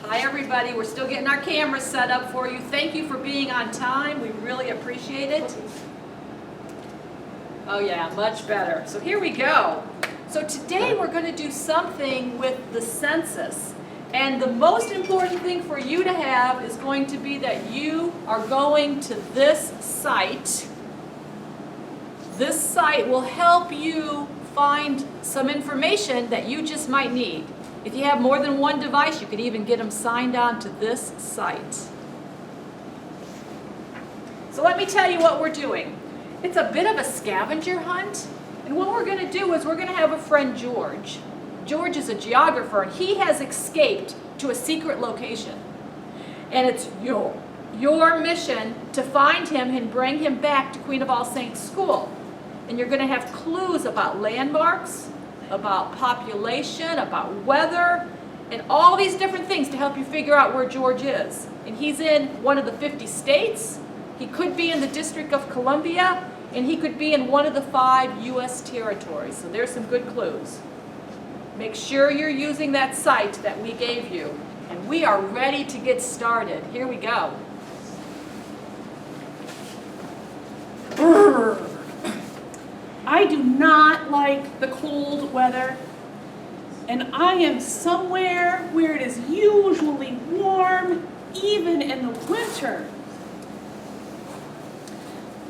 Hi everybody, we're still getting our cameras set up for you. Thank you for being on time. We really appreciate it. Oh yeah, much better. So here we go. So today we're going to do something with the census. And the most important thing for you to have is going to be that you are going to this site. This site will help you find some information that you just might need. If you have more than one device, you could even get them signed on to this site. So let me tell you what we're doing. It's a bit of a scavenger hunt. And what we're going to do is we're going to have a friend, George. George is a geographer, and he has escaped to a secret location. And it's your mission to find him and bring him back to Queen of All Saints School. And you're going to have clues about landmarks, about population, about weather, and all these different things to help you figure out where George is. And he's in one of the 50 states. He could be in the District of Columbia, and he could be in one of the 5 U.S. territories. So there's some good clues. Make sure you're using that site that we gave you. And we are ready to get started. Here we go. I do not like the cold weather, and I am somewhere where it is usually warm, even in the winter.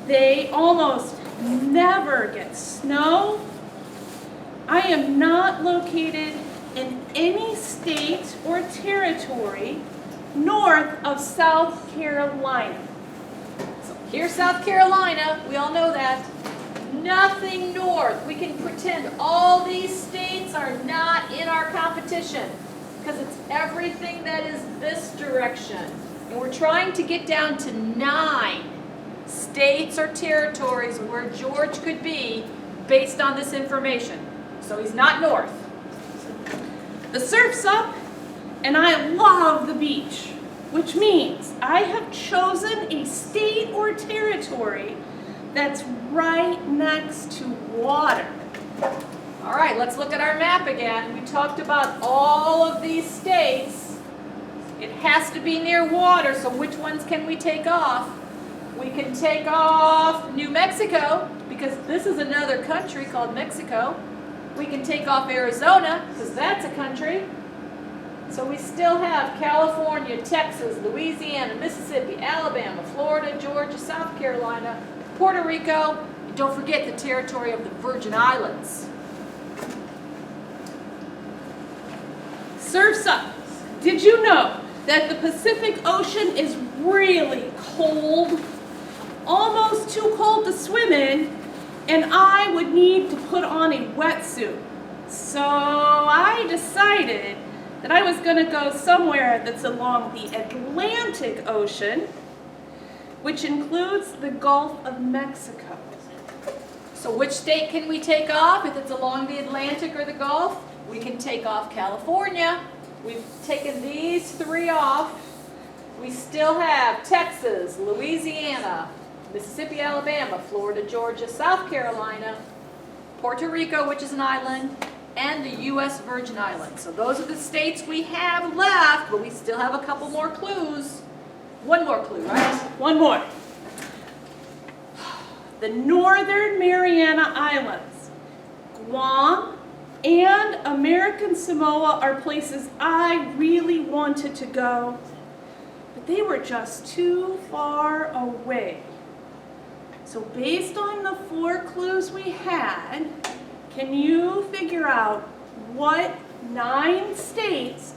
They almost never get snow. I am not located in any state or territory north of South Carolina. So here's South Carolina. We all know that. Nothing north. We can pretend all these states are not in our competition because it's everything that is this direction. And we're trying to get down to 9 states or territories where George could be based on this information. So he's not north. The surf's up, and I love the beach, which means I have chosen a state or territory that's right next to water. All right, let's look at our map again. We talked about all of these states. It has to be near water, so which ones can we take off? We can take off New Mexico, because this is another country called Mexico. We can take off Arizona, because that's a country. So we still have California, Texas, Louisiana, Mississippi, Alabama, Florida, Georgia, South Carolina, Puerto Rico, and don't forget the territory of the Virgin Islands. Surf's up. Did you know that the Pacific Ocean is really cold? Almost too cold to swim in, and I would need to put on a wetsuit. So I decided that I was going to go somewhere that's along the Atlantic Ocean, which includes the Gulf of Mexico. So which state can we take off if it's along the Atlantic or the Gulf? We can take off California. We've taken these 3 off. We still have Texas, Louisiana, Mississippi, Alabama, Florida, Georgia, South Carolina, Puerto Rico, which is an island, and the U.S. Virgin Islands. So those are the states we have left, but we still have a couple more clues. One more clue, right? One more. The Northern Mariana Islands, Guam, and American Samoa are places I really wanted to go, but they were just too far away. So based on the 4 clues we had, can you figure out what 9 states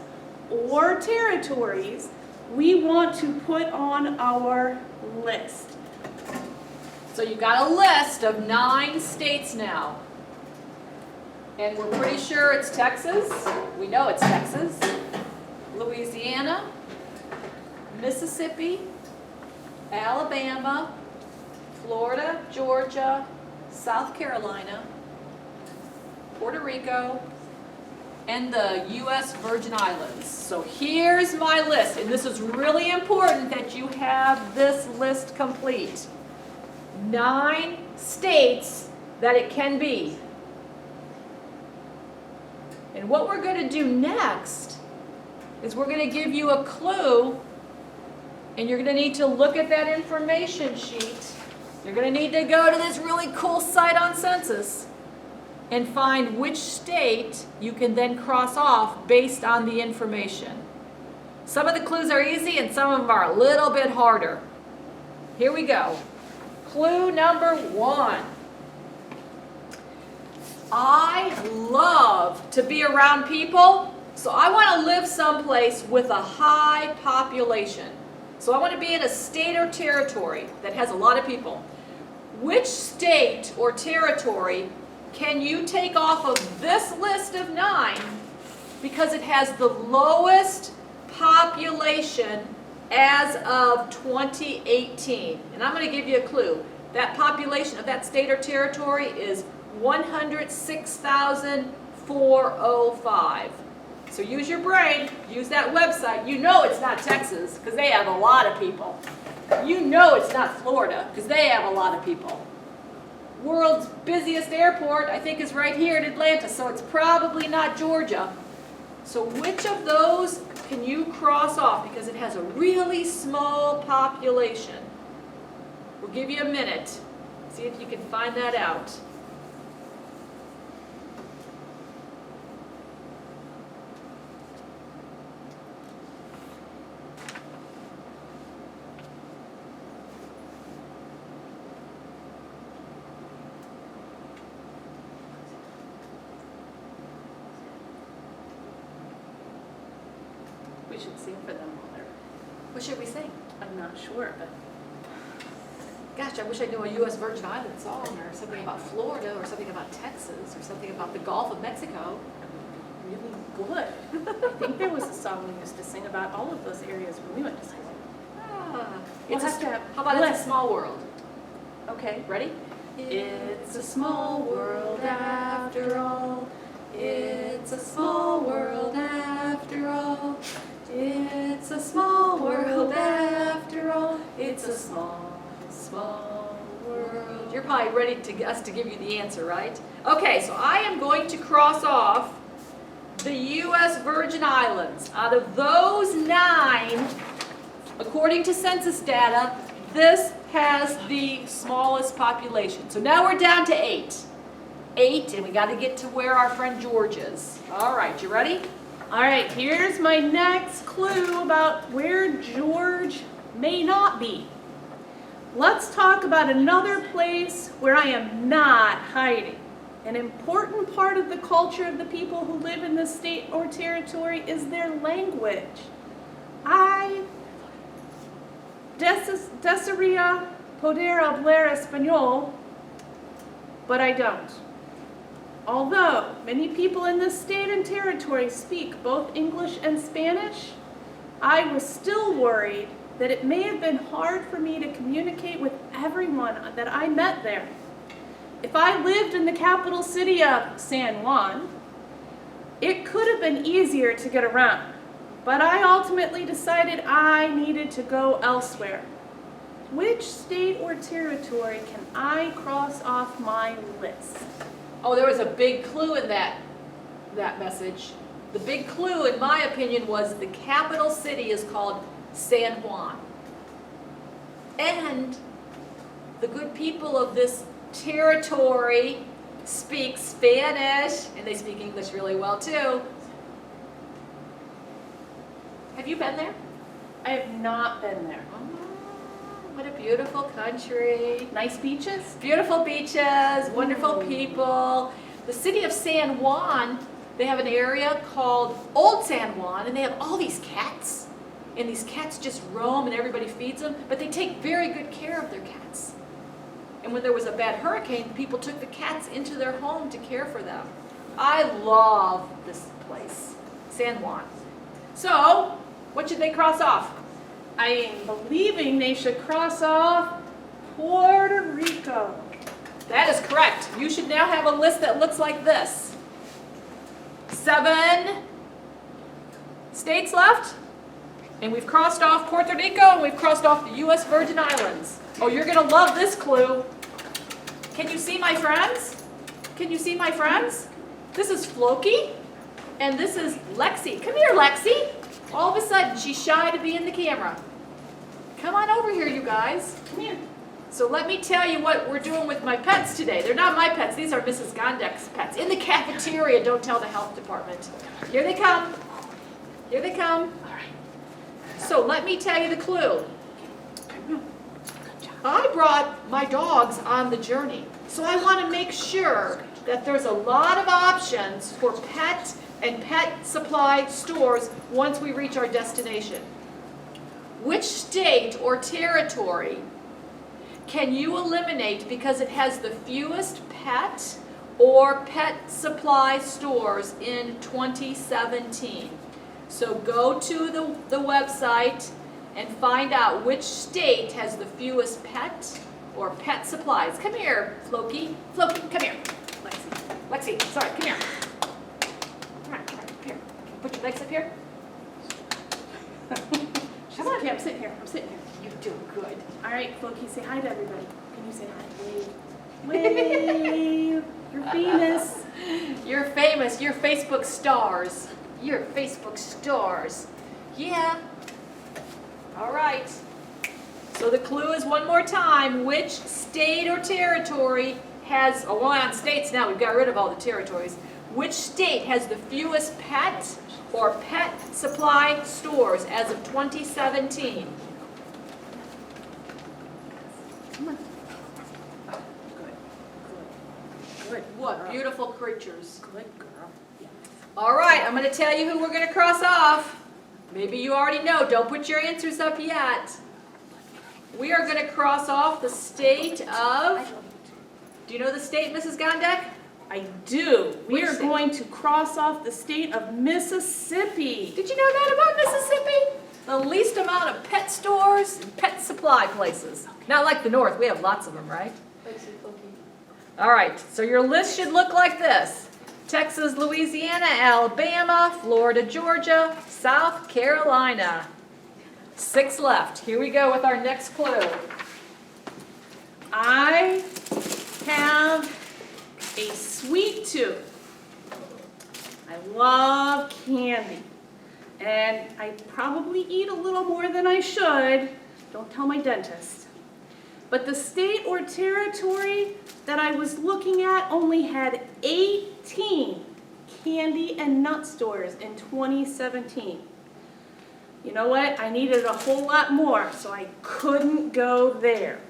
or territories we want to put on our list? So you've got a list of 9 states now. And we're pretty sure it's Texas. We know it's Texas. Louisiana, Mississippi, Alabama, Florida, Georgia, South Carolina, Puerto Rico, and the U.S. Virgin Islands. So here's my list, and this is really important that you have this list complete. 9 states that it can be. And what we're going to do next is we're going to give you a clue, and you're going to need to look at that information sheet. You're going to need to go to this really cool site on Census and find which state you can then cross off based on the information. Some of the clues are easy and some of them are a little bit harder. Here we go. Clue number 1. I love to be around people, so I want to live someplace with a high population. So I want to be in a state or territory that has a lot of people. Which state or territory can you take off of this list of 9 because it has the lowest population as of 2018? And I'm going to give you a clue. That population of that state or territory is 106,405. So use your brain, use that website. You know it's not Texas because they have a lot of people. You know it's not Florida because they have a lot of people. World's busiest airport, I think, is right here in Atlanta, so it's probably not Georgia. So which of those can you cross off because it has a really small population? We'll give you a minute. See if you can find that out. We should sing for them while they're, What should we sing? I'm not sure, but Gosh, I wish I knew a U.S. Virgin Islands song or something about Florida or something about Texas or something about the Gulf of Mexico. really good. I think there was a song we used to sing about all of those areas when we went to school. We'll have to have- How about we'll It's a Small World? Okay. Ready? It's a small world after all. It's a small world after all. It's a small world after all. It's a small, small world. You're probably ready to us to give you the answer, right? Okay, so I am going to cross off the U.S. Virgin Islands. Out of those 9, according to census data, this has the smallest population. So now we're down to 8. 8, and we got to get to where our friend George is. All right, you ready? All right, here's my next clue about where George may not be. Let's talk about another place where I am not hiding. An important part of the culture of the people who live in this state or territory is their language. I desearía poder hablar español, but I don't. Although many people in this state and territory speak both English and Spanish, I was still worried that it may have been hard for me to communicate with everyone that I met there. If I lived in the capital city of San Juan, it could have been easier to get around, but I ultimately decided I needed to go elsewhere. Which state or territory can I cross off my list? Oh, there was a big clue in that message. The big clue, in my opinion, was the capital city is called San Juan. And the good people of this territory speak Spanish, and they speak English really well too. Have you been there? I have not been there. Oh, what a beautiful country. Nice beaches? Beautiful beaches, wonderful Ooh. people. The city of San Juan, they have an area called Old San Juan, and they have all these cats. And these cats just roam and everybody feeds them, but they take very good care of their cats. And when there was a bad hurricane, people took the cats into their home to care for them. I love this place, San Juan. So, what should they cross off? I am believing they should cross off Puerto Rico. That is correct. You should now have a list that looks like this. 7 states left, and we've crossed off Puerto Rico, and we've crossed off the U.S. Virgin Islands. Oh, you're going to love this clue. Can you see my friends? Can you see my friends? This is Floki, and this is Lexi. Come here, Lexi. All of a sudden, she's shy to be in the camera. Come on over here, you guys. Come here. So let me tell you what we're doing with my pets today. They're not my pets, these are Mrs. Gondek's pets. In the cafeteria, don't tell the health department. Here they come. Here they come. All right. So let me tell you the clue. I brought my dogs on the journey. So I want to make sure that there's a lot of options for pet and pet supply stores once we reach our destination. Which state or territory can you eliminate because it has the fewest pet or pet supply stores in 2017? So go to the website and find out which state has the fewest pet or pet supplies. Come here, Floki. Floki, come here. Lexi, sorry, come here. Come on, here. Put your legs up here. She's okay, I'm sitting here. I'm sitting here. You're doing good. All right, Floki, say hi to everybody. Can you say hi? Wave. Wave. You're famous. You're famous. You're Facebook stars. You're Facebook stars. Yeah. All right. So the clue is one more time. Which state or territory has, oh, we're on states now. We've got rid of all the territories. Which state has the fewest pet or pet supply stores as of 2017? Come on. Oh, good. What girl. beautiful creatures. Good girl. Yeah. All right, I'm going to tell you who we're going to cross off. Maybe you already know. Don't put your answers up yet. We are going to cross off the state of, do you know the state, Mrs. Gondek? I do. We Which are state? going to cross off the state of Mississippi. Did you know that about Mississippi? The least amount of pet stores and pet supply places. Not like the North. We have lots of them, right? All right, so your list should look like this. Texas, Louisiana, Alabama, Florida, Georgia, South Carolina. 6 left. Here we go with our next clue. I have a sweet tooth. I love candy. And I probably eat a little more than I should. Don't tell my dentist. But the state or territory that I was looking at only had 18 candy and nut stores in 2017. You know what? I needed a whole lot more, so I couldn't go there.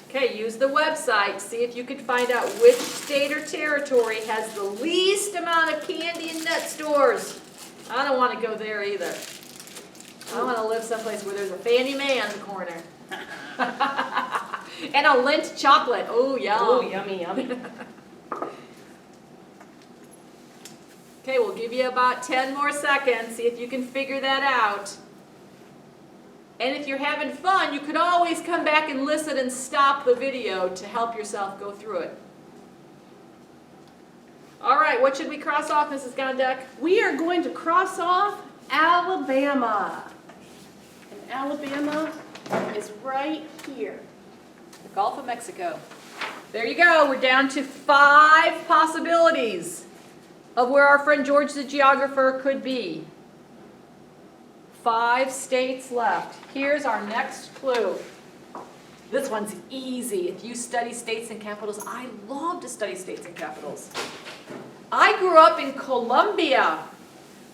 Okay, use the website. See if you can find out which state or territory has the least amount of candy and nut stores. I don't want to go there either. I want to live someplace where there's a Fannie Mae on the corner. And a Lindt chocolate. Oh, yum. Oh, yummy, yummy. Okay, we'll give you about 10 more seconds. See if you can figure that out. And if you're having fun, you could always come back and listen and stop the video to help yourself go through it. All right, what should we cross off, Mrs. Gondek? We are going to cross off Alabama. And Alabama is right here. The Gulf of Mexico. There you go. We're down to 5 possibilities of where our friend George the geographer could be. 5 states left. Here's our next clue. This one's easy. If you study states and capitals, I love to study states and capitals. I grew up in Columbia,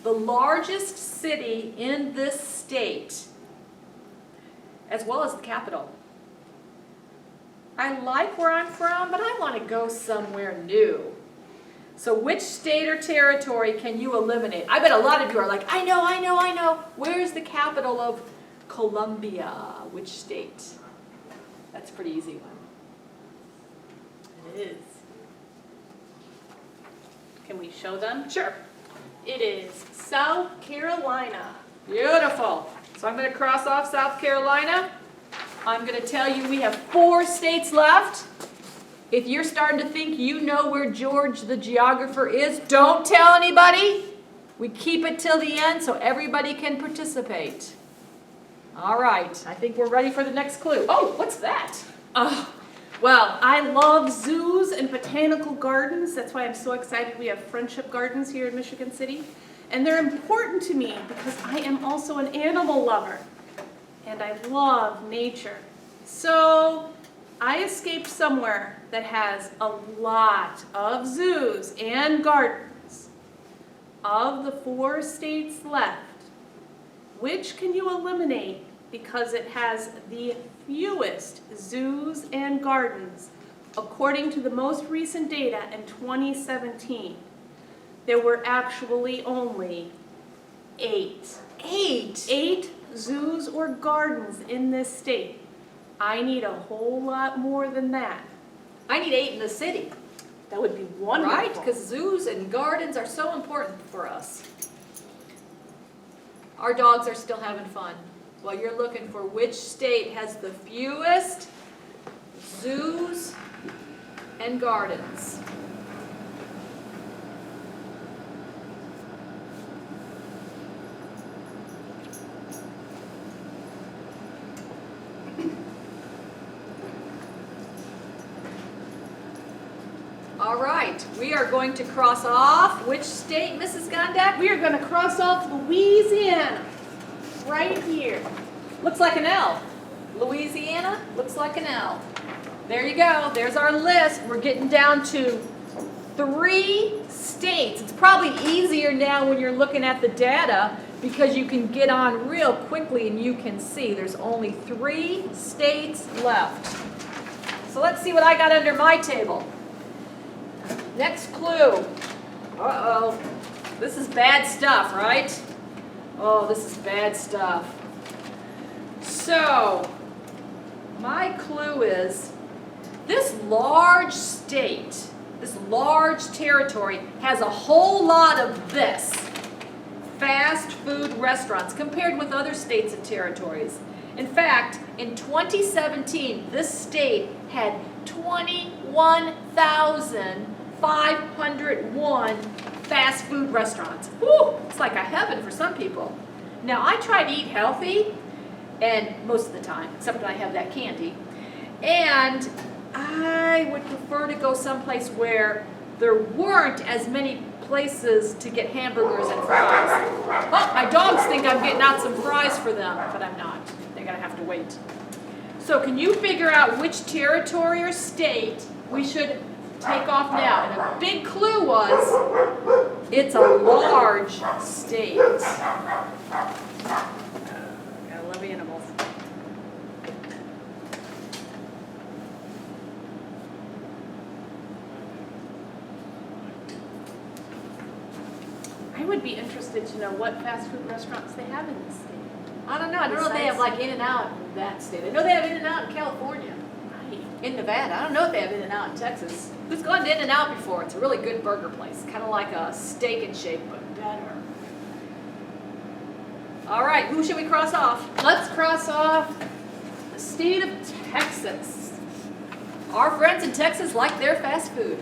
the largest city in this state, as well as the capital. I like where I'm from, but I want to go somewhere new. So which state or territory can you eliminate? I bet a lot of you are like, I know. Where's the capital of Columbia? Which state? That's a pretty easy one. It is. Can we show them? Sure. It is South Carolina. Beautiful. So I'm going to cross off South Carolina. I'm going to tell you we have 4 states left. If you're starting to think you know where George the geographer is, don't tell anybody. We keep it till the end so everybody can participate. All right, I think we're ready for the next clue. Oh, what's that? Well, I love zoos and botanical gardens. That's why I'm so excited we have Friendship Gardens here in Michigan City. And they're important to me because I am also an animal lover and I love nature. So I escaped somewhere that has a lot of zoos and gardens. Of the 4 states left, which can you eliminate because it has the fewest zoos and gardens according to the most recent data in 2017? There were actually only 8. 8? 8 zoos or gardens in this state. I need a whole lot more than that. I need 8 in the city. That would be wonderful. Right? Because zoos and gardens are so important for us. Our dogs are still having fun. Well, you're looking for which state has the fewest zoos and gardens. All right, we are going to cross off which state, Mrs. Gondak? We are going to cross off Louisiana, right here. Looks like an L. Louisiana looks like an L. There you go. There's our list. We're getting down to 3 states. It's probably easier now when you're looking at the data because you can get on real quickly and you can see there's only 3 states left. So let's see what I got under my table. Next clue. Uh-oh. This is bad stuff, right? Oh, this is bad stuff. So, my clue is this large state, this large territory has a whole lot of this. Fast food restaurants compared with other states and territories. In fact, in 2017, this state had 21,501 fast food restaurants. Woo! It's like a heaven for some people. Now, I try to eat healthy, and most of the time, except when I have that candy. And I would prefer to go someplace where there weren't as many places to get hamburgers and fries. Oh, my dogs think I'm getting out some fries for them, but I'm not. They're gonna have to wait. So can you figure out which territory or state we should take off now? And a big clue was, it's a large state. I love animals. I would be interested to know what fast food restaurants they have in this state. I don't know. I don't know if they have like In-N-Out in that state. I know they have In-N-Out in California. Right. In Nevada. I don't know if they have In-N-Out in Texas. Who's gone to In-N-Out before? It's a really good burger place. Kind of like a Steak and Shake, but better. All right, who should we cross off? Let's cross off the state of Texas. Our friends in Texas like their fast food.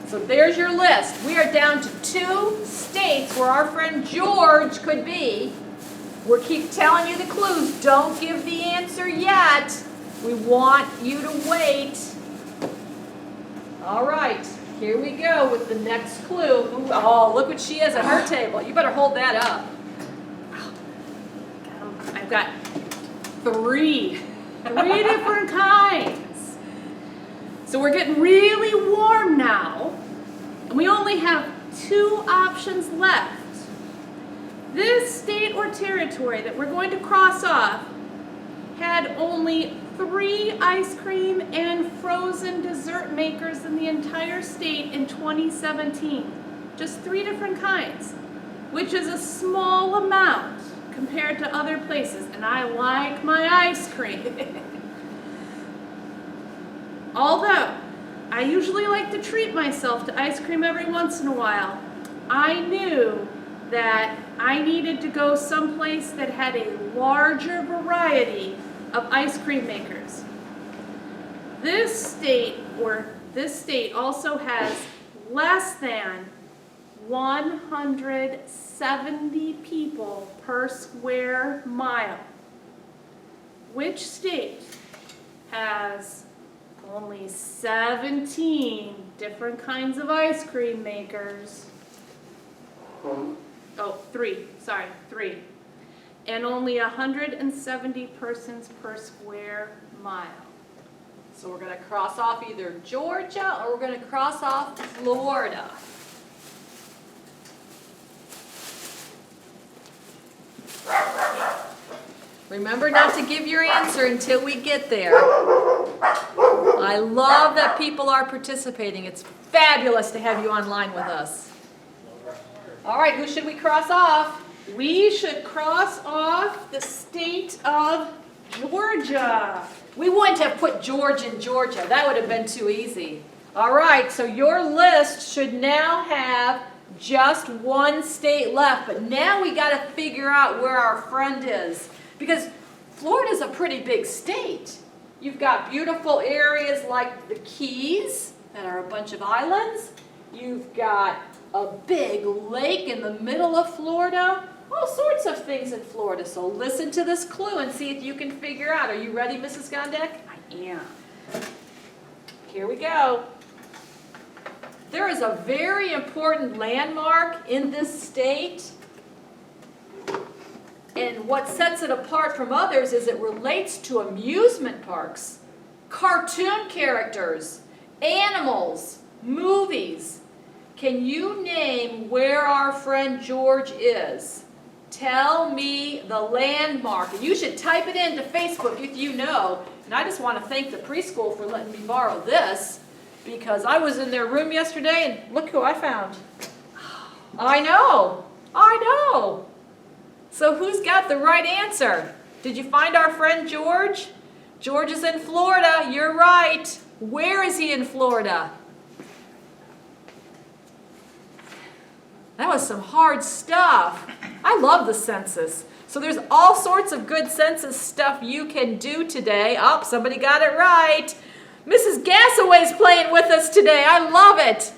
So there's your list. We are down to 2 states where our friend George could be. We'll keep telling you the clues. Don't give the answer yet. We want you to wait. All right, here we go with the next clue. Ooh, oh, look what she has at her table. You better hold that up. I've got 3 different kinds. So we're getting really warm now, and we only have 2 options left. This state or territory that we're going to cross off had only 3 ice cream and frozen dessert makers in the entire state in 2017. Just 3 different kinds, which is a small amount compared to other places, and I like my ice cream. Although, I usually like to treat myself to ice cream every once in a while, I knew that I needed to go someplace that had a larger variety of ice cream makers. This state also has less than 170 people per square mile. Which state has only 17 different kinds of ice cream makers? 3. And only 170 persons per square mile. So we're going to cross off either Georgia or we're going to cross off Florida. Remember not to give your answer until we get there. I love that people are participating. It's fabulous to have you online with us. All right, who should we cross off? We should cross off the state of Georgia. We wouldn't have put George in Georgia. That would have been too easy. All right, so your list should now have just one state left. But now we got to figure out where our friend is. Because Florida's a pretty big state. You've got beautiful areas like the Keys that are a bunch of islands. You've got a big lake in the middle of Florida. All sorts of things in Florida. So listen to this clue and see if you can figure out. Are you ready, Mrs. Gondek? I am. Here we go. There is a very important landmark in this state. And what sets it apart from others is it relates to amusement parks, cartoon characters, animals, movies. Can you name where our friend George is? Tell me the landmark. And you should type it into Facebook if you know. And I just want to thank the preschool for letting me borrow this, because I was in their room yesterday and look who I found. I know. So who's got the right answer? Did you find our friend George? George is in Florida. You're right. Where is he in Florida? That was some hard stuff. I love the census. So there's all sorts of good census stuff you can do today. Oh, somebody got it right. Mrs. Gassaway's playing with us today. I love it.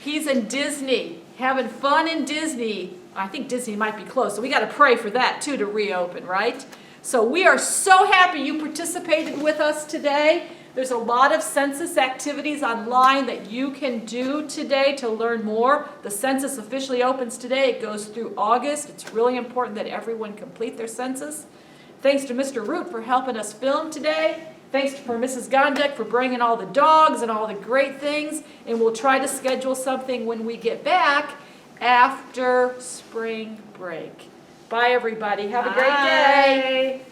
He's in Disney, having fun in Disney. I think Disney might be closed, so we got to pray for that too to reopen, right? So we are so happy you participated with us today. There's a lot of census activities online that you can do today to learn more. The census officially opens today. It goes through August. It's really important that everyone complete their census. Thanks to Mr. Root for helping us film today. Thanks for Mrs. Gondek for bringing all the dogs and all the great things. And we'll try to schedule something when we get back after spring break. Bye, everybody. Have a great day.